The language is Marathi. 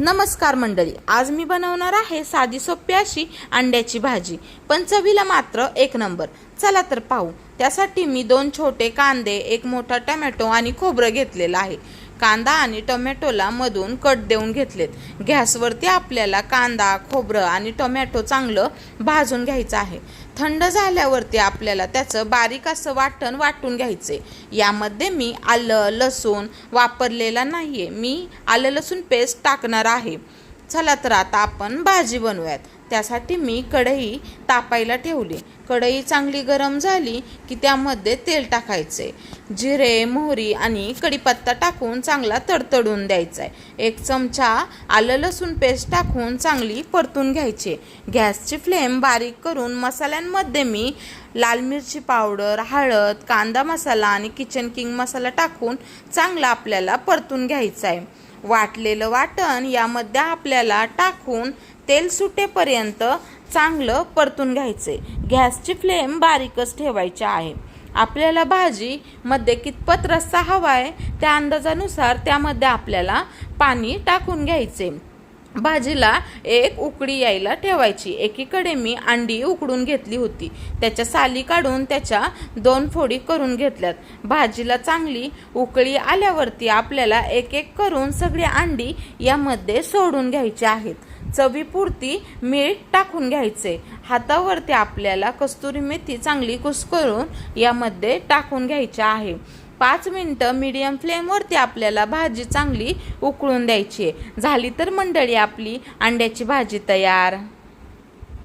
नमस्कार मंडळी, आज मी बनवणार आहे साधी सोपी अशी अंड्याची भाजी, पण चवीला मात्र एक नंबर। चला तर पाहू। त्यासाठी मी 2 छोटे कांदे, 1 मोठा टोमॅटो आणि खोबरं घेतलेलं आहे। कांदा आणि टोमॅटोला मधून कट देऊन घेतलेत। गॅसवरती आपल्याला कांदा, खोबरं आणि टोमॅटो चांगलं भाजून घ्यायचं आहे। थंड झाल्यावरती आपल्याला त्याचं बारीक असं वाटून घ्यायचे। यामध्ये मी आलं लसूण वापरलेला नाहीये, मी आलं लसूण पेस्ट टाकणार आहे। चला तर आता आपण भाजी बनवूयात। त्यासाठी मी कढई तापायला ठेवली। कढई चांगली गरम झाली की त्यामध्ये तेल टाकायचे। जिरे, मोहरी आणि कढीपत्ता टाकून चांगला तडतडून द्यायचा आहे। 1 चमचा आलं लसूण पेस्ट टाकून चांगली परतून घ्यायची। गॅसची फ्लेम बारीक करून मसाल्यांमध्ये मी लाल मिरची पावडर, हळद, कांदा मसाला आणि किचन किंग मसाला टाकून चांगला आपल्याला परतून घ्यायचा आहे। वाटलेलं वाटण यामध्ये आपल्याला टाकून तेल सुटेपर्यंत चांगलं परतून घ्यायचे। गॅसची फ्लेम बारीकच ठेवायची आहे। आपल्याला भाजी मध्ये कितपत रस्सा हवा आहे त्या अंदाजानुसार त्यामध्ये आपल्याला पाणी टाकून घ्यायचे। भाजीला 1 उकळी यायला ठेवायची। एकीकडे मी अंडी उकडून घेतली होती, त्याच्या साली काढून त्याच्या 2 फोडी करून घेतल्यात। भाजीला चांगली उकळी आल्यावरती आपल्याला एक करून सगळी अंडी यामध्ये सोडून घ्यायची आहेत। चवीपुरती मीठ टाकून घ्यायचे। हातावरती आपल्याला कस्तुरी मेथी चांगली कुस्करून यामध्ये टाकून घ्यायची आहे। 5 मिनिटं मीडियम फ्लेमवरती आपल्याला भाजी चांगली उकळून द्यायची आहे। झाली तर मंडळी आपली अंड्याची भाजी तयार।